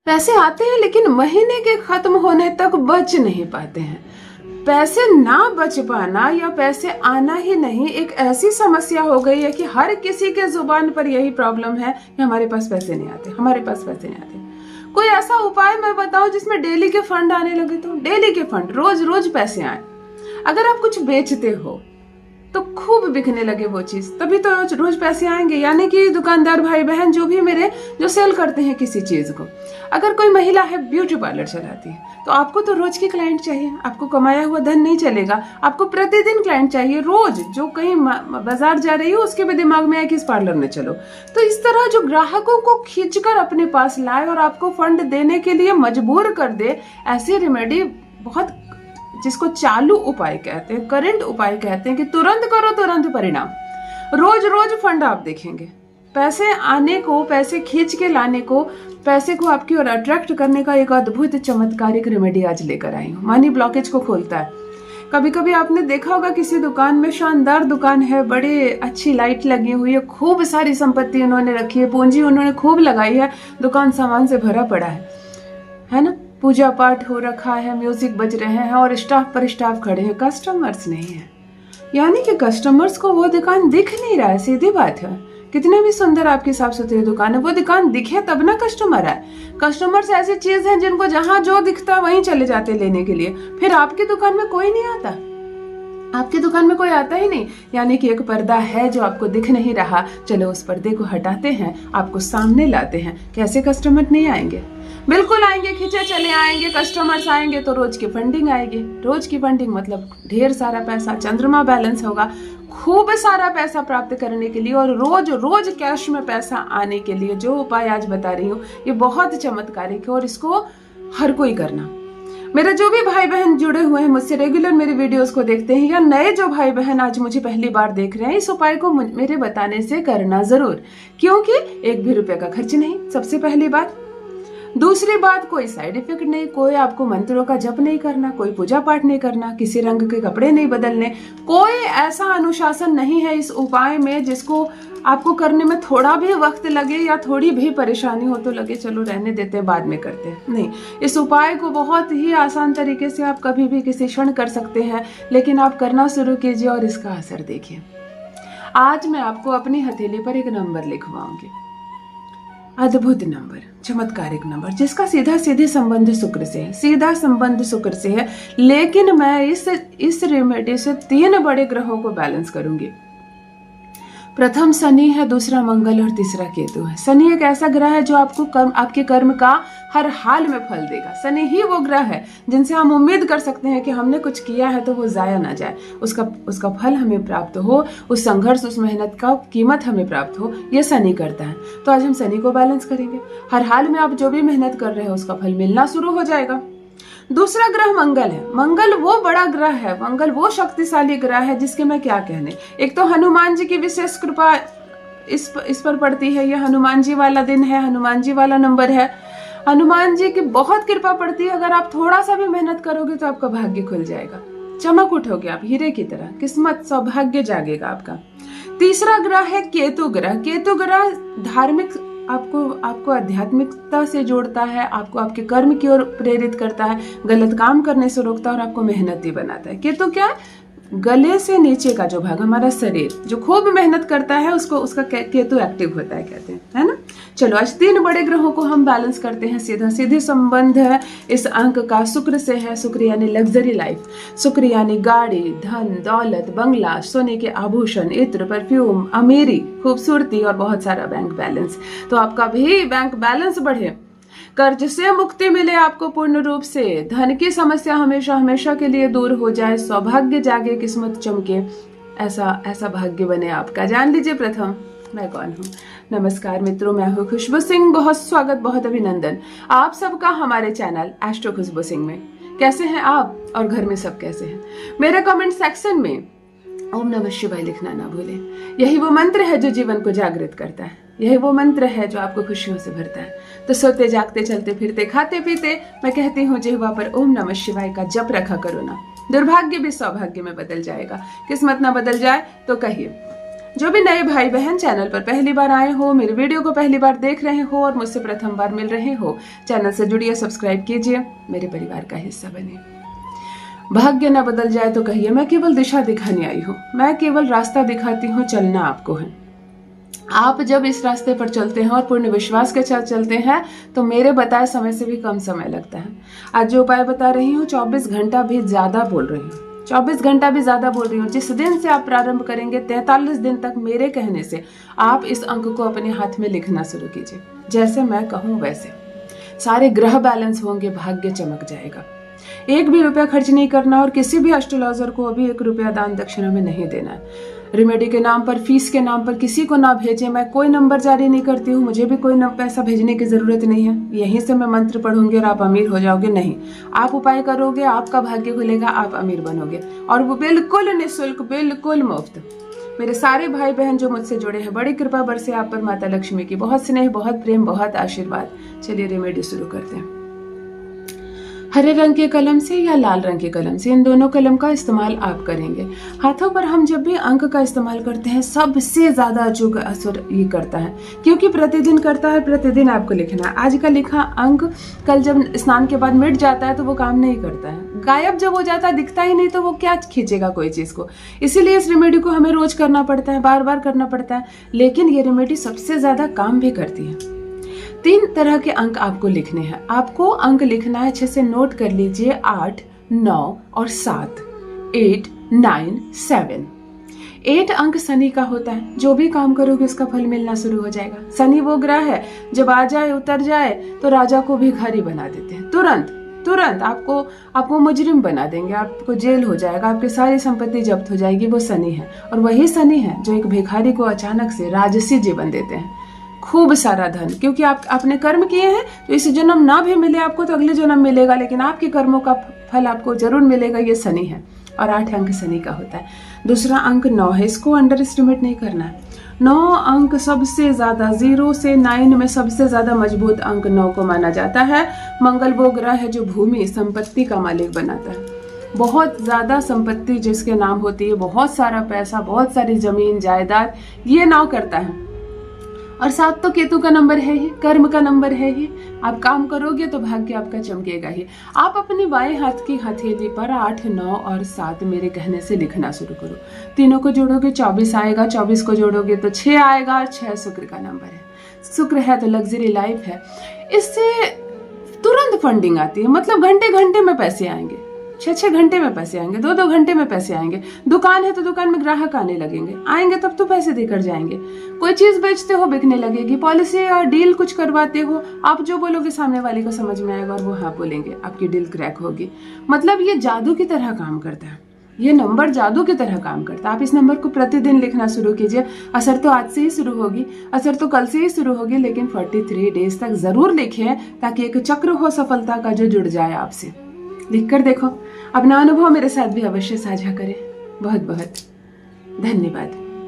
पैसे आते हैं लेकिन महीने के खत्म होने तक बच नहीं पाते हैं। पैसे ना बच पाना या पैसे आना ही नहीं एक ऐसी समस्या हो गई है कि हर किसी के जुबान पर यही प्रॉब्लम है कि हमारे पास पैसे नहीं आते, हमारे पास पैसे नहीं आते। कोई ऐसा उपाय मैं बताऊं जिसमें डेली के फंड आने लगे, तो डेली के फंड, रोज रोज पैसे आए। अगर आप कुछ बेचते हो तो खूब बिकने लगे वो चीज, तभी तो रोज रोज पैसे आएंगे। यानी कि दुकानदार भाई बहन जो भी मेरे जो सेल करते हैं किसी चीज को, अगर कोई महिला है ब्यूटी पार्लर चलाती है तो आपको तो रोज की क्लाइंट चाहिए, आपको कमाया हुआ धन नहीं चलेगा, आपको प्रतिदिन क्लाइंट चाहिए। रोज जो कहीं बाजार जा रही हो उसके भी दिमाग में है कि इस पार्लर में चलो। तो इस तरह जो ग्राहकों को खींचकर अपने पास लाए और आपको फंड देने के लिए मजबूर कर दे, ऐसी रेमेडी बहुत, जिसको चालू उपाय कहते हैं, करंट उपाय कहते हैं कि तुरंत करो तुरंत परिणाम। रोज रोज फंड आप देखेंगे। पैसे आने को, पैसे खींच के लाने को, पैसे को आपकी ओर अट्रैक्ट करने का एक अद्भुत चमत्कारिक रेमेडी आज लेकर आई हूँ। मनी ब्लॉकेज को खोलता है। कभी कभी आपने देखा होगा किसी दुकान में, शानदार दुकान है, बड़े अच्छी लाइट लगी हुई है, खूब सारी संपत्ति उन्होंने रखी है, पूंजी उन्होंने खूब लगाई है, दुकान सामान से भरा पड़ा है ना, पूजा पाठ हो रखा है, म्यूजिक बज रहे हैं और स्टाफ पर स्टाफ खड़े हैं, कस्टमर्स नहीं है। यानी कि कस्टमर्स को वो दुकान दिख नहीं रहा है। सीधी बात है, कितने भी सुंदर आपकी साफ सुथरी दुकान है, वो दुकान दिखे तब ना कस्टमर आए। कस्टमर्स ऐसी चीज है जिनको जहां जो दिखता वहीं चले जाते लेने के लिए, फिर आपकी दुकान में कोई नहीं आता, आपकी दुकान में कोई आता ही नहीं। यानी कि एक पर्दा है जो आपको दिख नहीं रहा, चलो उस पर्दे को हटाते हैं, आपको सामने लाते हैं। कैसे कस्टमर नहीं आएंगे? बिल्कुल आएंगे, खींचे चले आएंगे। कस्टमर्स आएंगे तो रोज की फंडिंग आएगी। रोज की फंडिंग मतलब ढेर सारा पैसा, चंद्रमा बैलेंस होगा, खूब सारा पैसा प्राप्त करने के लिए और रोज रोज कैश में पैसा आने के लिए जो उपाय आज बता रही हूँ ये बहुत चमत्कारिक है और इसको हर कोई करना। मेरे जो भी भाई बहन जुड़े हुए हैं मुझसे, रेगुलर मेरे वीडियोस को देखते हैं, या नए जो भाई बहन आज मुझे पहली बार देख रहे हैं, इस उपाय को मेरे बताने से करना जरूर, क्योंकि एक भी रुपए का खर्च नहीं, सबसे पहली बात। दूसरी बात, कोई साइड इफेक्ट नहीं, कोई आपको मंत्रों का जप नहीं करना, कोई पूजा पाठ नहीं करना, किसी रंग के कपड़े नहीं बदलने, कोई ऐसा अनुशासन नहीं है इस उपाय में जिसको आपको करने में थोड़ा भी वक्त लगे या थोड़ी भी परेशानी हो तो लगे चलो रहने देते हैं, बाद में करते हैं। नहीं, इस उपाय को बहुत ही आसान तरीके से आप कभी भी किसी क्षण कर सकते हैं, लेकिन आप करना शुरू कीजिए और इसका असर देखिए। आज मैं आपको अपनी हथेली पर एक नंबर लिखवाऊंगी, अद्भुत नंबर, चमत्कारिक नंबर, जिसका सीधा सीधे संबंध शुक्र से है, सीधा संबंध शुक्र से है। लेकिन मैं इस रेमेडी से 3 बड़े ग्रहों को बैलेंस करूंगी। प्रथम शनि है, दूसरा मंगल और तीसरा केतु है। शनि एक ऐसा ग्रह है जो आपके कर्म का हर हाल में फल देगा। शनि ही वो ग्रह है जिनसे हम उम्मीद कर सकते हैं कि हमने कुछ किया है तो वो जाया ना जाए, उसका फल हमें प्राप्त हो, उस संघर्ष, उस मेहनत का कीमत हमें प्राप्त हो, ये शनि करता है। तो आज हम शनि को बैलेंस करेंगे। हर हाल में आप जो भी मेहनत कर रहे हो उसका फल मिलना शुरू हो जाएगा। दूसरा ग्रह मंगल है। मंगल वो बड़ा ग्रह है, मंगल वो शक्तिशाली ग्रह है जिसके मैं क्या कहने। एक तो हनुमान जी की विशेष कृपा इस पर पड़ती है, यह हनुमान जी वाला दिन है, हनुमान जी वाला नंबर है, हनुमान जी की बहुत कृपा पड़ती है। अगर आप थोड़ा सा भी मेहनत करोगे तो आपका भाग्य खुल जाएगा, चमक उठोगे आप हीरे की तरह, किस्मत सौभाग्य जागेगा आपका। तीसरा ग्रह है केतु ग्रह। केतु ग्रह धार्मिक, आपको आध्यात्मिकता से जोड़ता है, आपको आपके कर्म की ओर प्रेरित करता है, गलत काम करने से रोकता है और आपको मेहनती बनाता है। केतु क्या है? गले से नीचे का जो भाग, हमारा शरीर जो खूब मेहनत करता है उसका केतु एक्टिव होता है, कहते हैं, है ना। चलो आज 3 बड़े ग्रहों को हम बैलेंस करते हैं। सीधे संबंध है इस अंक का शुक्र से है। शुक्र यानी लग्जरी लाइफ, शुक्र यानी गाड़ी, धन, दौलत, बंगला, सोने के आभूषण, इत्र, परफ्यूम, अमीरी, खूबसूरती और बहुत सारा बैंक बैलेंस। तो आपका भी बैंक बैलेंस बढ़े, कर्ज से मुक्ति मिले आपको पूर्ण रूप से, धन की समस्या हमेशा हमेशा के लिए दूर हो जाए, सौभाग्य जागे, किस्मत चमके, ऐसा भाग्य बने आपका। जान लीजिए प्रथम मैं कौन हूँ। नमस्कार मित्रों, मैं हूँ खुशबू सिंह। बहुत स्वागत, बहुत अभिनंदन आप सबका हमारे चैनल एस्ट्रो खुशबू सिंह में। कैसे हैं आप और घर में सब कैसे हैं? मेरे कमेंट सेक्शन में ओम नमः शिवाय लिखना ना भूलें। यही वो मंत्र है जो जीवन को जागृत करता है, यही वो मंत्र है जो आपको खुशियों से भरता है। तो सोते जागते, चलते फिरते, खाते पीते मैं कहती हूँ जिह्वा पर ओम नमः शिवाय का जप रखा करो ना। दुर्भाग्य भी सौभाग्य में बदल जाएगा। किस्मत ना बदल जाए तो कहिए जो भी नए भाई बहन चैनल पर पहली बार आए हो, मेरे वीडियो को पहली बार देख रहे हो और मुझसे प्रथम बार मिल रहे हो, चैनल से जुड़िए, सब्सक्राइब कीजिए, मेरे परिवार का हिस्सा बनिए। भाग्य न बदल जाए तो कहिए, मैं केवल दिशा दिखाने आई हूँ, मैं केवल रास्ता दिखाती हूँ, चलना आपको है। आप जब इस रास्ते पर चलते हैं और पूर्ण विश्वास के साथ चलते हैं तो मेरे बताए समय से भी कम समय लगता है। आज जो उपाय बता रही हूँ 24 घंटा भी ज्यादा बोल रही हूँ, 24 घंटा भी ज्यादा बोल रही हूँ। जिस दिन से आप प्रारंभ करेंगे 43 दिन तक मेरे कहने से आप इस अंक को अपने हाथ में लिखना शुरू कीजिए। जैसे मैं कहूँ वैसे सारे ग्रह बैलेंस होंगे, भाग्य चमक जाएगा। एक भी रुपया खर्च नहीं करना और किसी भी एस्ट्रोलॉजर को अभी 1 रुपया दान दक्षिणा में नहीं देना है। रेमेडी के नाम पर, फीस के नाम पर किसी को ना भेजें। मैं कोई नंबर जारी नहीं करती हूँ, मुझे भी कोई पैसा भेजने की जरूरत नहीं है। यहीं से मैं मंत्र पढ़ूंगी और आप अमीर हो जाओगे, नहीं। आप उपाय करोगे, आपका भाग्य खुलेगा, आप अमीर बनोगे, और वो बिल्कुल निःशुल्क, बिल्कुल मुफ्त। मेरे सारे भाई बहन जो मुझसे जुड़े हैं, बड़ी कृपा बरसे आप पर माता लक्ष्मी की, बहुत स्नेह, बहुत प्रेम, बहुत आशीर्वाद। चलिए रेमेडी शुरू करते हैं। हरे रंग के कलम से या लाल रंग के कलम से, इन दोनों कलम का इस्तेमाल आप करेंगे। हाथों पर हम जब भी अंक का इस्तेमाल करते हैं सबसे ज्यादा अचूक असर ये करता है, क्योंकि प्रतिदिन करता है, प्रतिदिन आपको लिखना है। आज का लिखा अंक कल जब स्नान के बाद मिट जाता है तो वो काम नहीं करता है, गायब जब हो जाता है, दिखता ही नहीं, तो वो क्या खींचेगा कोई चीज को। इसीलिए इस रेमेडी को हमें रोज करना पड़ता है, बार बार करना पड़ता है, लेकिन ये रेमेडी सबसे ज्यादा काम भी करती है। 3 तरह के अंक आपको लिखने हैं। आपको अंक लिखना है, अच्छे से नोट कर लीजिए, 8, 9 और 7, 8, 9, 7। 8 अंक शनि का होता है, जो भी काम करोगे उसका फल मिलना शुरू हो जाएगा। शनि वो ग्रह है जब आ जाए, उतर जाए तो राजा को भिखारी बना देते हैं, तुरंत आपको मुजरिम बना देंगे, आपको जेल हो जाएगा, आपकी सारी संपत्ति जब्त हो जाएगी। वो शनि है, और वही शनि है जो एक भिखारी को अचानक से राजसी जीवन देते हैं, खूब सारा धन, क्योंकि आपने कर्म किए हैं। तो इस जन्म ना भी मिले आपको तो अगले जन्म मिलेगा, लेकिन आपके कर्मों का फल आपको जरूर मिलेगा। ये शनि है, और 8 अंक शनि का होता है। दूसरा अंक 9 है, इसको अंडर एस्टिमेट नहीं करना है। 9 अंक सबसे ज्यादा, 0 से 9 में सबसे ज्यादा मजबूत अंक 9 को माना जाता है। मंगल वो ग्रह है जो भूमि संपत्ति का मालिक बनाता है। बहुत ज्यादा संपत्ति जिसके नाम होती है, बहुत सारा पैसा, बहुत सारी जमीन जायदाद, ये 9 करता है। और 7 तो केतु का नंबर है ही, कर्म का नंबर है ही। आप काम करोगे तो भाग्य आपका चमकेगा ही। आप अपने बाएं हाथ की हथेली पर 8, 9 और 7 मेरे कहने से लिखना शुरू करो। तीनों को जोड़ोगे 24 आएगा, 24 को जोड़ोगे तो 6 आएगा, और 6 शुक्र का नंबर है। शुक्र है तो लग्जरी लाइफ है, इससे तुरंत फंडिंग आती है, मतलब घंटे घंटे में पैसे आएंगे, 6 घंटे में पैसे आएंगे, 2 घंटे में पैसे आएंगे। दुकान है तो दुकान में ग्राहक आने लगेंगे, आएंगे तब तो पैसे देकर जाएंगे। कोई चीज बेचते हो बिकने लगेगी, पॉलिसी या डील कुछ करवाते हो, आप जो बोलोगे सामने वाले को समझ में आएगा और वो हाँ बोलेंगे, आपकी डील क्रैक होगी। मतलब ये जादू की तरह काम करता है, ये नंबर जादू की तरह काम करता है। आप इस नंबर को प्रतिदिन लिखना शुरू कीजिए। असर तो आज से ही शुरू होगी, असर तो कल से ही शुरू होगी, लेकिन 43 डेज तक जरूर लिखें, ताकि एक चक्र हो सफलता का जो जुड़ जाए आपसे। लिख कर देखो, अपना अनुभव मेरे साथ भी अवश्य साझा करें। बहुत बहुत धन्यवाद।